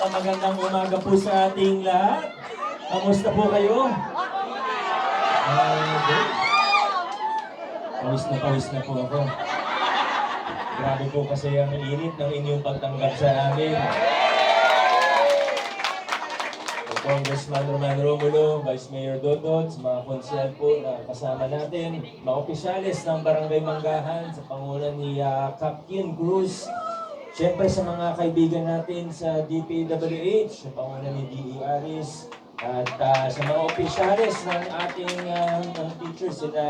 Magandang umaga po sa ating lahat. Kamusta po kayo? Good. Pawis na po ako. Grabe po kasi ang init ng inyong pagtanggap sa amin. Congressman Roman Romulo, Vice Mayor Dodot, mga konsel po na kasama natin, mga opisyalis ng Barangay Manggahan sa pangunan ni Captain Cruz. Siyempre sa mga kaibigan natin sa DPWH, sa pangunan ni D.E. Aris, at sa mga opisyalis ng ating teachers, sila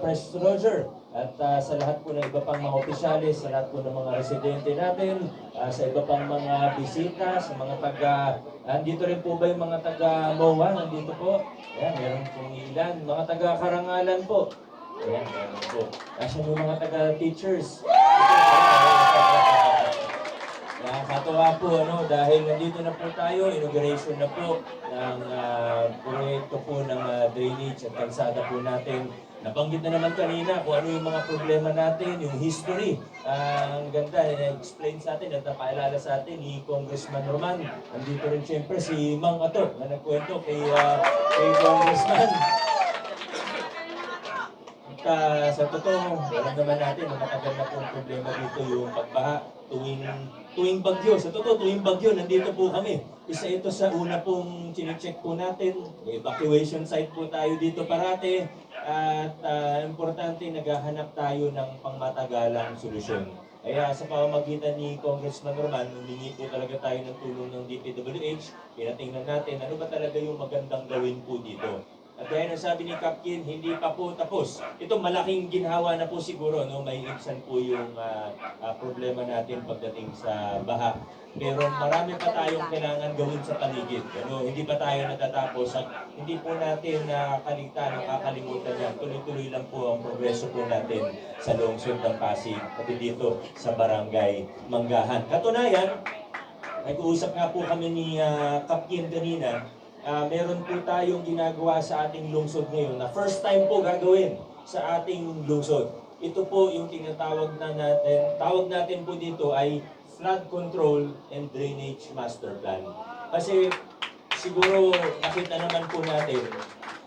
Press Roger, at sa lahat po ng iba pang mga opisyalis, sa lahat po ng mga residente natin, sa iba pang mga bisita, sa mga andito rin po ba yung mga taga-MOA? Nandito po. Ayan, meron pong ilan. Mga taga-Karangalan po. Ayan, meron po. Asan yung mga taga-teachers? Nakakatawa po dahil nandito na po tayo, inauguration na po ng proyekto po ng drainage at kalsada po natin. Nabanggit na naman kanina kung ano yung mga problema natin, yung history. Ang ganda, na-explain sa atin at napaalala sa atin ni Congressman Roman. Nandito rin siyempre si Mang Ato na nagkwento kay Congressman. At sa totoo, alam naman natin na matagal na po ang problema dito yung pagbaha tuwing bagyo. Sa totoo, tuwing bagyo, nandito po kami. Isa ito sa una pong chinecheck po natin. Evacuation site po tayo dito parate. At importante, naghahanap tayo ng pangmatagalang solusyon. Kaya sa pamamagitan ni Congressman Roman, humingi po talaga tayo ng tulong ng DPWH. Pinatingnan natin ano ba talaga yung magandang gawin po dito. At dahil ang sabi ni Captain, hindi pa po tapos. Ito malaking ginhawa na po siguro, may iksan po yung problema natin pagdating sa baha. Pero marami pa tayong kailangan gawin sa paligid. Hindi pa tayo natatapos at hindi po natin kaligtaan o kakalimutan yan. Tuloy-tuloy lang po ang progreso po natin sa lungsod ng Pasig, pati dito sa Barangay Manggahan. Katunayan, nag-uusap nga po kami ni Captain kanina. Meron po tayong ginagawa sa ating lungsod ngayon na first time po gagawin sa ating lungsod. Ito po yung tinatawag tawag natin po dito ay Flood Control and Drainage Master Plan. Kasi siguro nakita naman po natin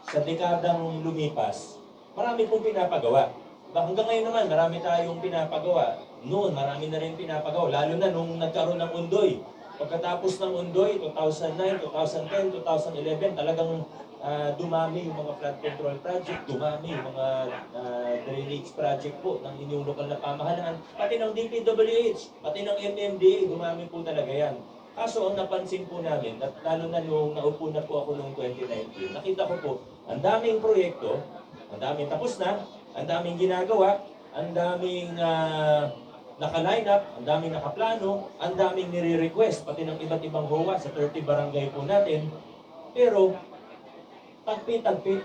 sa dekadang lumipas, marami pong pinapagawa. Hanggang ngayon naman, marami tayong pinapagawa. Noon, marami na rin pinapagawa, lalo na nung nagkaroon ng Undoy. Pagkatapos ng Undoy, 2009, 2010, 2011, talagang dumami yung mga flood control project, dumami yung mga drainage project po ng inyong lokal na pamahalaan, pati ng DPWH, pati ng MMDA, dumami po talaga yan. Kaso ang napansin po namin, at lalo na nung naupo na po ako noong 2019, nakita ko po, ang daming proyekto, ang daming tapos na, ang daming ginagawa, ang daming naka-line up, ang daming nakaplano, ang daming nire-request, pati ng iba't ibang HOA sa 30 barangay po natin. Pero, tagpi-tagpi,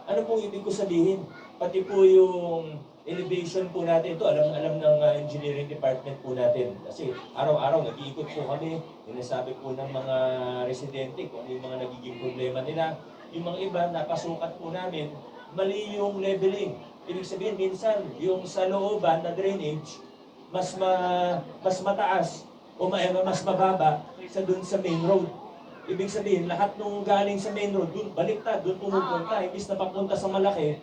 ano pong ibig ko sabihin? Pati po yung elevation po natin, ito alam ng engineering department po natin. Kasi araw-araw nag-iikot po kami, sinasabi po ng mga residente kung ano yung mga nagiging problema nila. Yung mga iba, napasukat po namin, mali yung leveling. Ibig sabihin, minsan, yung sa looban na drainage, mas mataas o mas mababa sa dun sa main road. Ibig sabihin, lahat nung galing sa main road, dun baliktad, dun pumupunta. Imbis na papunta sa malaki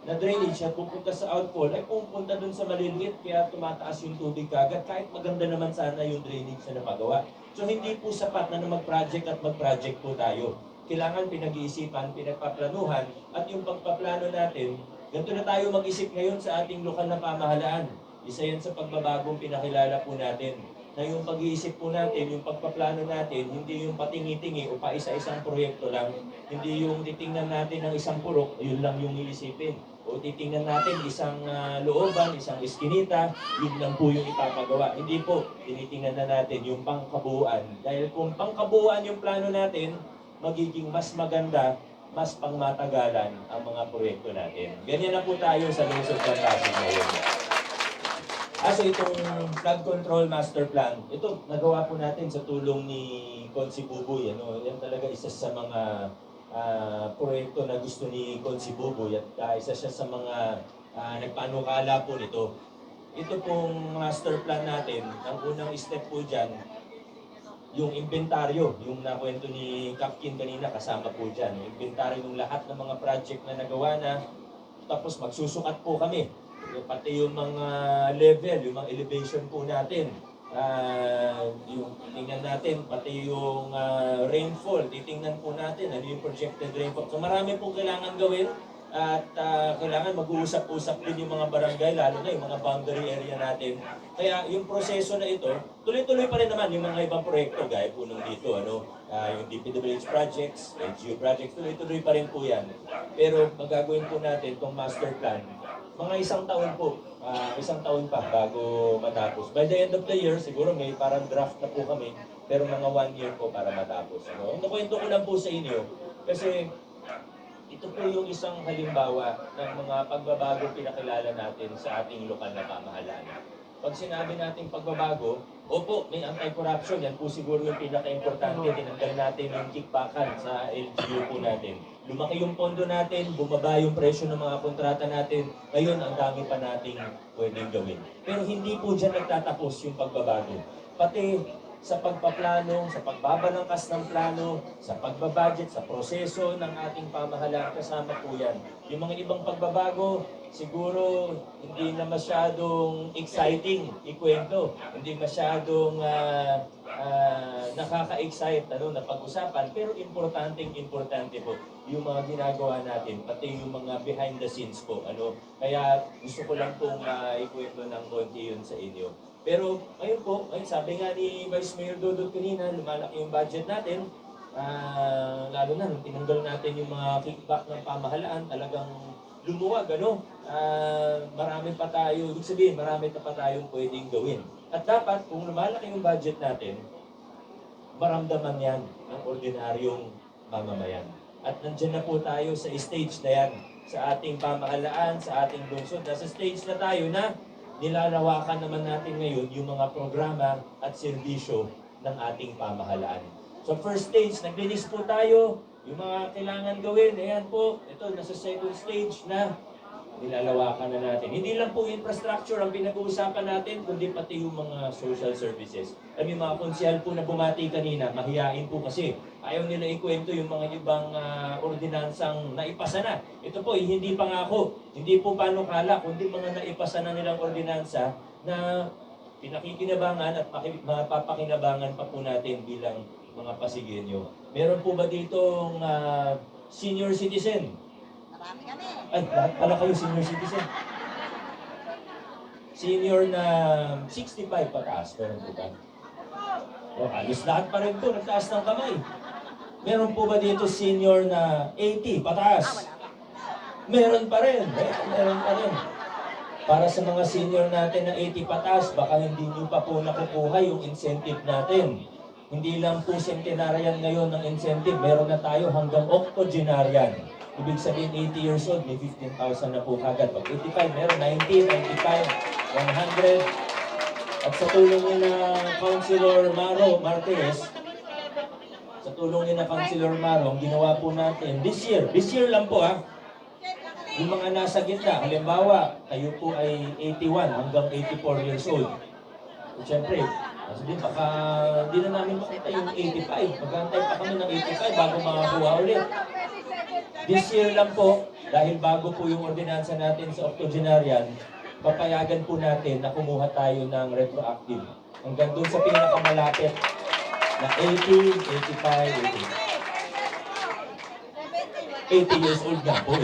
na drainage at pupunta sa outfall, ay pupunta dun sa maliliit, kaya tumataas yung tubig kagad, kahit maganda naman sana yung drainage na napagawa. So hindi po sapat na mag-project at mag-project po tayo. Kailangan pinag-iisipan, pinagpaplanuhan, at yung pagpaplano natin, ganito na tayo mag-isip ngayon sa ating lokal na pamahalaan. Isa yan sa pagbabagong pinakilala po natin. Na yung pag-iisip po natin, yung pagpaplano natin, hindi yung patingi-tingi o paisa-isang proyekto lang. Hindi yung titingnan natin ng isang purok, yun lang yung iisipin. O titingnan natin isang looban, isang iskinita, yun lang po yung ipapagawa. Hindi po, tinitingnan na natin yung pangkabuuan. Dahil kung pangkabuuan yung plano natin, magiging mas maganda, mas pangmatagalan ang mga proyekto natin. Ganyan na po tayo sa lungsod ng Pasig ngayon. So itong flood control master plan, ito nagawa po natin sa tulong ni Consi Buboy. Yan talaga isa sa mga proyekto na gusto ni Consi Buboy at isa siya sa mga nagpanukala po nito. Ito pong master plan natin, ang unang step po dyan, yung inventaryo, yung nakwento ni Kapkin kanina, kasama po dyan. Yung inventaryo ng lahat ng mga project na nagawa na, tapos magsusukat po kami. Pati yung mga level, yung mga elevation po natin. Yung tingnan natin, pati yung rainfall, titingnan po natin ano yung projected rainfall. So marami pong kailangan gawin at kailangan mag-uusap-usap din yung mga barangay, lalo na yung mga boundary area natin. Kaya yung proseso na ito, tuloy-tuloy pa rin naman yung mga ibang proyekto, gaya po nung dito, yung DPWH projects, LGU projects, tuloy-tuloy pa rin po yan. Pero magagawin po natin itong master plan, mga isang taon po, isang taon pa bago matapos. By the end of the year, siguro may parang draft na po kami, pero mga 1 year po para matapos. Ang nakwento ko lang po sa inyo, kasi ito po yung isang halimbawa ng mga pagbabago pinakilala natin sa ating lokal na pamahalaan. Pag sinabi natin pagbabago, opo, may anti-corruption. Yan po siguro yung pinaka-importante. Tinanggal natin yung kickbackan sa LGU po natin. Lumaki yung pondo natin, bumaba yung presyo ng mga kontrata natin. Ngayon, ang dami pa nating pwedeng gawin. Pero hindi po dyan nagtatapos yung pagbabago. Pati sa pagpaplano, sa pagbabalangkas ng plano, sa pagbabudget, sa proseso ng ating pamahalaan, kasama po yan. Yung mga ibang pagbabago, siguro hindi na masyadong exciting ikwento, hindi masyadong nakaka-excite na pag-usapan, pero importante po yung mga ginagawa natin, pati yung mga behind the scenes po. Kaya gusto ko lang pong ikwento ng konti yun sa inyo. Pero ngayon po, sabi nga ni Vice Mayor Dodot kanina, lumalaki yung budget natin. Lalo na nung tinanggal natin yung mga kickback ng pamahalaan, talagang lumuwag, marami pa tayo, ibig sabihin, marami pa tayong pwedeng gawin. At dapat, kung lumalaki yung budget natin, maramdaman yan ng ordinaryong mamamayan. At nandiyan na po tayo sa stage na yan, sa ating pamahalaan, sa ating lungsod. Nasa stage na tayo na nilalawakan naman natin ngayon yung mga programa at serbisyo ng ating pamahalaan. So first stage, naglinis po tayo, yung mga kailangan gawin, ayan po, ito nasa second stage na nilalawakan na natin. Hindi lang po infrastructure ang pinag-uusapan natin, kundi pati yung mga social services. Yung mga konsyal po na bumati kanina, mahihain po kasi ayaw nila ikwento yung mga ibang ordinansang naipasa na. Ito po, hindi pangako, hindi po panukala, kundi mga naipasa na nilang ordinansa na pinakikinabangan at mapapakinabangan pa po natin bilang mga Pasigueño. Meron po ba ditong senior citizen? Marami kami. Ay, lahat pala kayo senior citizen. Senior na 65 pataas, meron po ba? O, halos lahat pa rin po, nagtaas ng kamay. Meron po ba dito senior na 80 pataas? Meron pa rin, meron pa rin. Para sa mga senior natin na 80 pataas, baka hindi nyo pa po nakukuha yung incentive natin. Hindi lang po centenarian ngayon ng incentive, meron na tayo hanggang octogenarian. Ibig sabihin 80 years old, may 15,000 na po kagad. Pag 85, meron 90, 95, 100. At sa tulong niya na Councilor Maro Marquez, sa tulong niya na Councilor Maro, ang ginawa po natin this year lang po yung mga nasa gitna, halimbawa, kayo po ay 81 hanggang 84 years old. At syempre, sabihin, baka hindi na namin makita yung 85. Mag-antay pa kami ng 85 bago makakuha ulit. This year lang po, dahil bago po yung ordinansa natin sa octogenarian, papayagan po natin na kumuha tayo ng retroactive. Hanggang doon sa pinakamalapit na 80, 85, 80 years old nga po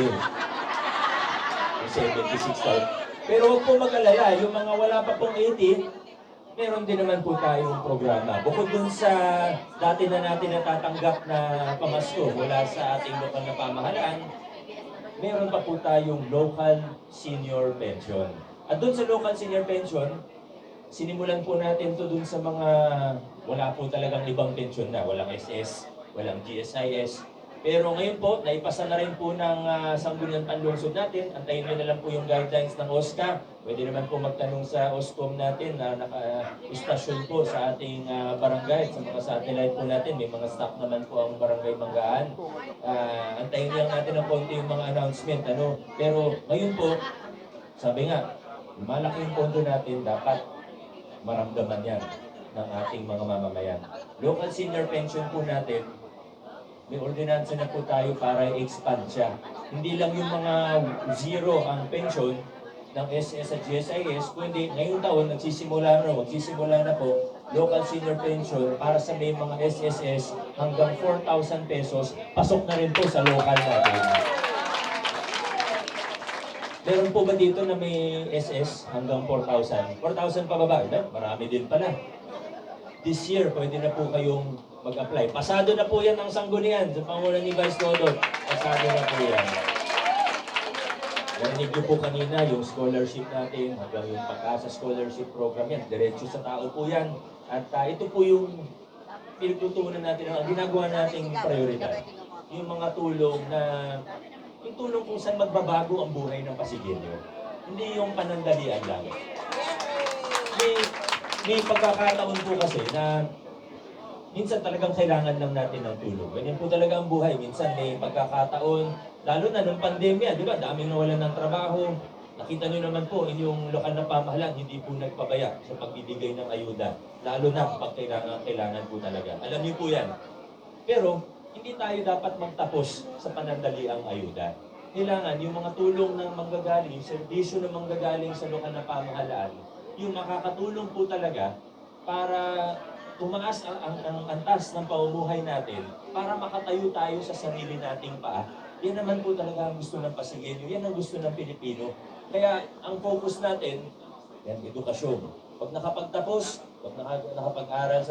76 taon. Pero huwag po mag-alala, yung mga wala pa pong 80, meron din naman po tayong programa. Bukod dun sa dati na natin natatanggap na pamasko mula sa ating lokal na pamahalaan, meron pa po tayong local senior pension. At dun sa local senior pension, sinimulan po natin to dun sa mga wala po talagang ibang pension na. Walang SS, walang GSIS. Pero ngayon po, naipasa na rin po ng Sangguniang Panlungsod natin. Antayin nyo na lang po yung guidelines ng OSCA. Pwede naman po magtanong sa OSCOM natin na naka-istasyon po sa ating barangay, sa mga satellite po natin. May mga staff naman po ang Barangay Manggaan. Antayin lang natin ng konti yung mga announcement. Pero ngayon po, sabi nga, malaki yung pondo natin, dapat maramdaman yan ng ating mga mamamayan. local senior pension po natin, may ordinansa na po tayo para i-expand siya. Hindi lang yung mga zero ang pension ng SS at GSIS, kundi ngayong taon magsisimula na po local senior pension para sa may mga SSS hanggang 4,000 pesos, pasok na rin po sa local natin. Meron po ba dito na may SS hanggang 4,000? 4,000 pababa? Marami din pala. This year, pwede na po kayong mag-apply. Pasado na po yan ang sanggunian sa pangunan ni Vice Dodot. Pasado na po yan. Narinig niyo po kanina yung scholarship natin, hanggang yung Pag-asa Scholarship Program yan. Diretso sa tao po yan. At ito po yung pinagtutuunan natin, ang ginagawa nating prioridad. Yung mga tulong na yung tulong kung saan magbabago ang buhay ng Pasigilyo. Hindi yung panandalian lang. May pagkakataon po kasi na minsan talagang kailangan lang natin ng tulong. Ganyan po talaga ang buhay. Minsan may pagkakataon, lalo na nung pandemya, di ba? Daming nawalan ng trabaho. Nakita nyo naman po, yung lokal na pamahalaan, hindi po nagpabaya sa pagbibigay ng ayuda. Lalo na kapag kailangan po talaga. Alam niyo po yan. Pero, hindi tayo dapat magtapos sa panandaliang ayuda. Kailangan yung mga tulong ng manggagaling, yung serbisyo ng manggagaling sa lokal na pamahalaan, yung makakatulong po talaga para tumaas ang antas ng pamumuhay natin, para makatayo tayo sa sarili nating paa. Yan naman po talaga ang gusto ng Pasigilyo, yan ang gusto ng Pilipino. Kaya ang focus natin, yan, edukasyon. Pag nakapagtapos, pag nakapag-aral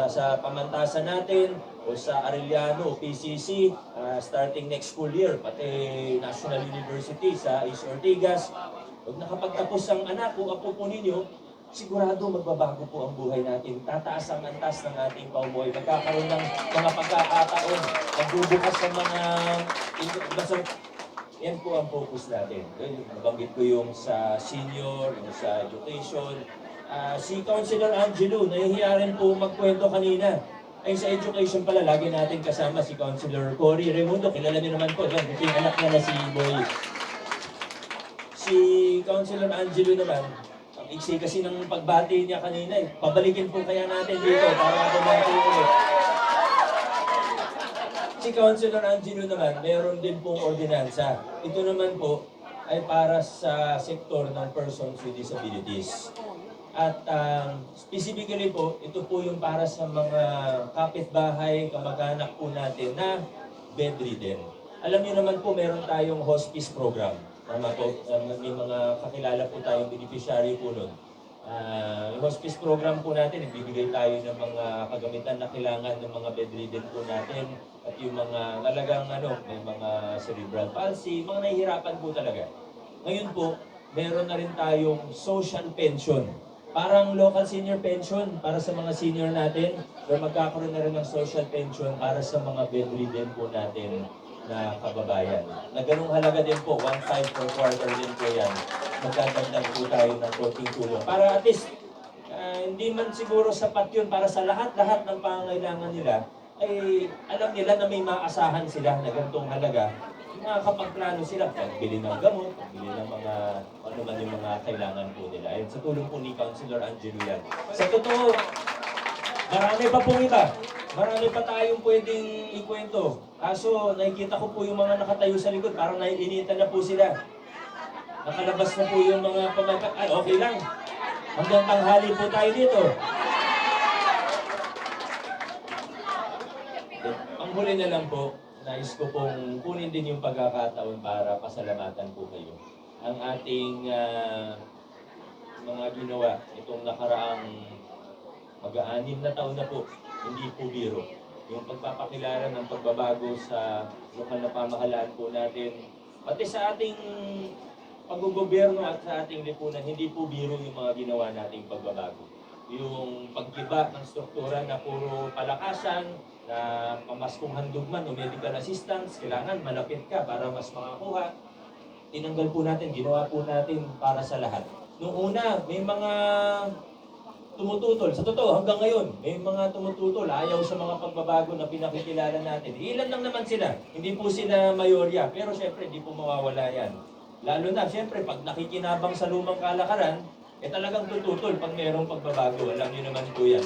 sa pamantasan natin o sa Arellano o PCC, starting next school year, pati National University sa Ace Ortigas, pag nakapagtapos ang anak o apo po ninyo, sigurado magbabago po ang buhay natin. Tataas ang antas ng ating pamumuhay. Magkakaroon ng mga pagkakataon, magbubukas ng mga yan po ang focus natin. Nabanggit ko yung sa senior, yung sa education. Si Councilor Angelo, nahihiya rin po magkwento kanina. Ay sa education pala, lagi natin kasama si Councilor Cory Raimundo. Kilala niyo naman po, yan, ito yung anak niya na si Boy. Si Councilor Angelo naman, ang iksi kasi ng pagbati niya kanina, pabalikin po kaya natin dito para natin ulit. Si Councilor Angelo naman, meron din pong ordinansa. Ito naman po ay para sa sektor ng persons with disabilities. At specifically po, ito po yung para sa mga kapitbahay, kamag-anak po natin na bedridden. Alam niyo naman po, meron tayong hospice program. Tama po, may mga kakilala po tayong beneficiary po nun. Yung hospice program po natin, nagbibigay tayo ng mga kagamitan na kailangan ng mga bedridden po natin at yung mga talagang may mga cerebral palsy, mga nahihirapan po talaga. Ngayon po, meron na rin tayong social pension. Parang local senior pension para sa mga senior natin, pero magkakaroon na rin ng social pension para sa mga bedridden po natin na kababayan. Na ganung halaga din po, 1/5 per quarter din po yan. Magdadagdag po tayo ng konting tulong. Para at least, hindi man siguro sapat yun para sa lahat-lahat ng pangangailangan nila, ay alam nila na may maasahan sila na ganitong halaga. Makakapagplano sila, pagbili ng gamot, pagbili ng mga, ano man yung mga kailangan po nila. Ayun, sa tulong po ni Councilor Angelo yan. Sa totoo, marami pa pong iba. Marami pa tayong pwedeng ikwento. Kaso, nakikita ko po yung mga nakatayo sa likod, parang naiinitan na po sila. Nakalabas na po yung mga pamagkat. Ay, okay lang. Hanggang tanghali po tayo dito. Ang huli na lang po, nais ko pong kunin din yung pagkakataon para pasalamatan po kayo. Ang ating mga ginawa itong nakaraang mag-aanim na taon na po, hindi po biro. Yung pagpapakilala ng pagbabago sa lokal na pamahalaan po natin, pati sa ating pag-gobyerno at sa ating lipunan, hindi po biro yung mga ginawa nating pagbabago. Yung pagkiba ng struktura na puro palakasan, na pamaskong handugman o medical assistance, kailangan malapit ka para mas makakuha. Tinanggal po natin, ginawa po natin para sa lahat. Noong una, may mga tumututol. Sa totoo, hanggang ngayon, may mga tumututol. Ayaw sa mga pagbabago na pinakikilala natin. Ilan lang naman sila. Hindi po sila mayorya. Pero syempre, hindi po mawawala yan. Lalo na, syempre, pag nakikinabang sa lumang kalakaran, talagang tututol pag mayroong pagbabago. Alam niyo naman po yan.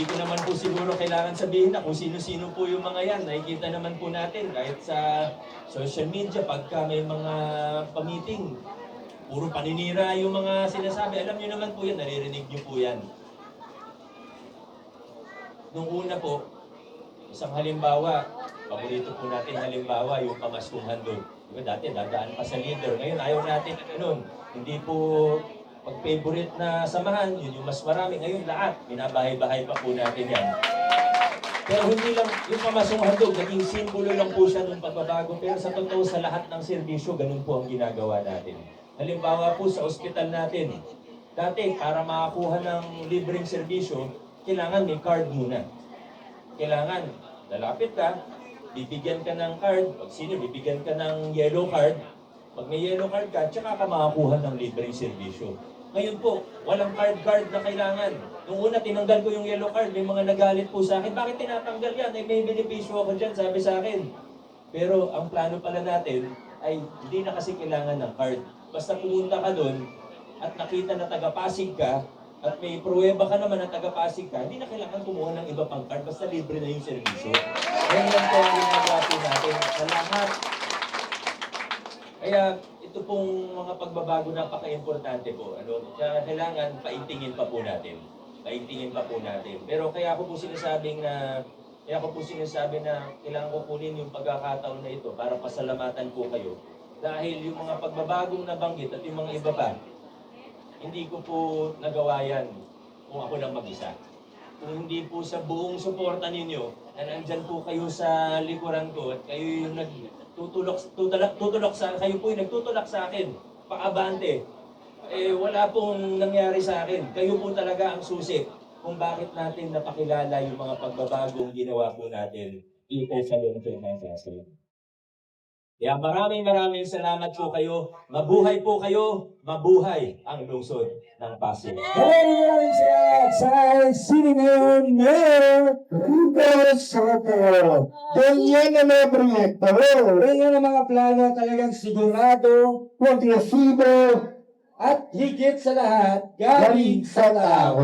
Hindi ko naman po siguro kailangan sabihin na kung sino-sino po yung mga yan. Nakikita naman po natin kahit sa social media pagka may mga pa-meeting, puro paninira yung mga sinasabi. Alam niyo naman po yan, naririnig niyo po yan. Nung una po, isang halimbawa, paborito po natin halimbawa, yung pamaskong handog. Diba dati, dadaan pa sa leader. Ngayon, ayaw natin na ganun. Hindi po pag-favorite na samahan, yun yung mas marami. Ngayon, lahat, binabahay-bahay pa po natin yan. Pero hindi lang, yung pamaskong handog, naging simbolo lang po siya ng pagbabago. Pero sa totoo, sa lahat ng serbisyo, ganun po ang ginagawa natin. Halimbawa po sa ospital natin, dati, para makakuha ng libreng serbisyo, kailangan may card muna. Kailangan, lalapit ka, bibigyan ka ng card, pag sino, bibigyan ka ng yellow card, pag may yellow card ka, tsaka ka makakuha ng libreng serbisyo. Ngayon po, walang card na kailangan. Nung una, tinanggal ko yung yellow card, may mga nagalit po sa akin, bakit tinatanggal yan? Ay, may benepisyo ako dyan, sabi sa akin. Pero ang plano pala natin ay hindi na kasi kailangan ng card. Basta pumunta ka doon at nakita na taga-Pasig ka, at may pruweba ka naman na taga-Pasig ka, hindi na kailangan kumuha ng iba pang card, basta libre na yung servisyo. Yan lang po ang ginagawa po natin sa lahat. Kaya ito pong mga pagbabago napaka-importante po. Kaya kailangan paintingin pa po natin. Paintingin pa po natin. Pero kaya ko po sinasabi na kailangan ko kunin yung pagkakataon na ito para pasalamatan po kayo. Dahil yung mga pagbabagong nabanggit at yung mga iba pa, hindi ko po nagawa yan kung ako lang mag-isa. Kung hindi po sa buong suporta ninyo, na nandyan po kayo sa likuran ko at kayo yung tutulak sa kayo po yung nagtutulak sa akin, paabante. Wala pong nangyari sa akin. Kayo po talaga ang susi kung bakit natin napakilala yung mga pagbabagong ginawa po natin dito sa lungsod ng Pasig. Kaya maraming salamat po kayo. Mabuhay po kayo. Mabuhay ang lungsod ng Pasig. Maraming salamat sa sini ngayon, Mayor Rico Soto. Ganyan ang mga proyekto. Ganyan ang mga plano talagang sigurado, progresibo, at higit sa lahat, galing sa tao.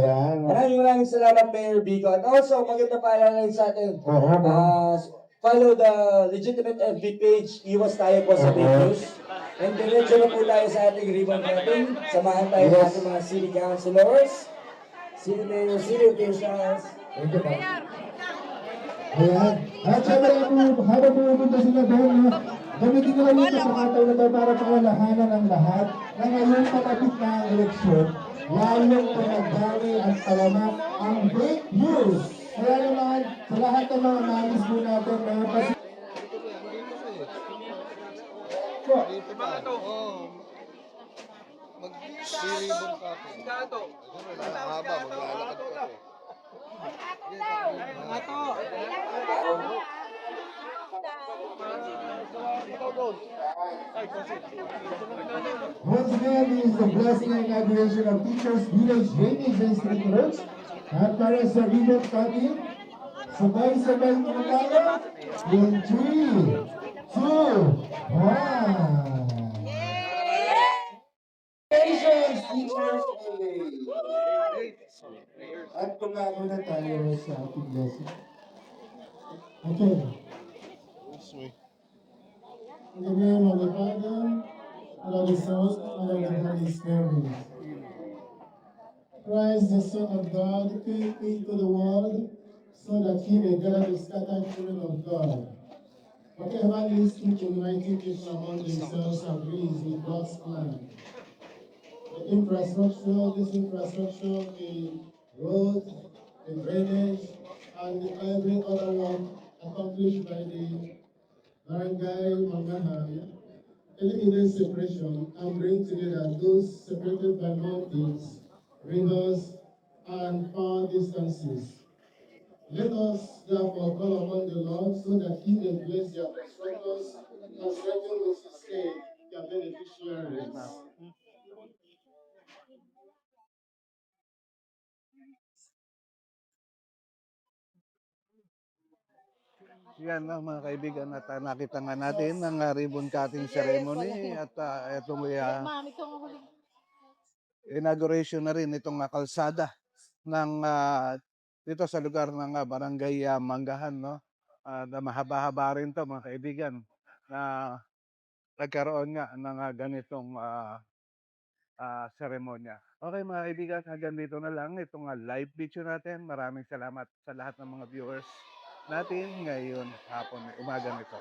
Yan. Maraming salamat, Mayor Vico. At also, maganda paalala rin sa atin. Follow the legitimate FB page. Iwas tayo po sa videos. And diretso na po tayo sa ating ribbon cutting. Samahan tayo ng ating mga city councilors, city mayor, city officials. Thank you, Pak. Ayan. At syempre, habang pumunta sila doon, gamitin nila yung pagkakataon na to para pangalahanan ang lahat na ngayon patapit na ang eleksyon, lalong panagdami at talamak ang great news. Kaya naman, sa lahat ng mga nalis mo natin, mga pasi... Mag-ribon ka ako. Mahaba, maglalakad ka ako. Once again, this is the blessing and inauguration of Teachers Village Drainage and Street Roads. At para sa ribbon cutting, sabay-sabay mo tayo. In 3, 2, 1. Congratulations, Teachers Village! At tumago na tayo sa ating blessing. Okay. In the name of the Father, and of the Son, and of the Holy Spirit. Christ, the Son of God, came into the world so that he may gather the scattered children of God. Whatever leads to uniting people among themselves agrees with God's plan. This infrastructure, the road, the drainage, and every other work accomplished by the barangay Mangahan, eliminate separation and bring together those separated by mountains, rivers, and far distances. Let us therefore call upon the Lord so that he may bless their constructors and strengthen with his aid their beneficiaries. Yan lang mga kaibigan at nakita nga natin ang ribbon cutting ceremony at ito may inauguration na rin itong kalsada ng dito sa lugar ng Barangay Manggahan, no? Na mahaba-haba rin 'to mga kaibigan, na nagkaroon nga ng ganitong seremonya. Okay mga kaibigan, hanggang dito na lang itong live video natin. Maraming salamat sa lahat ng mga viewers natin ngayon hapon, umaga nito.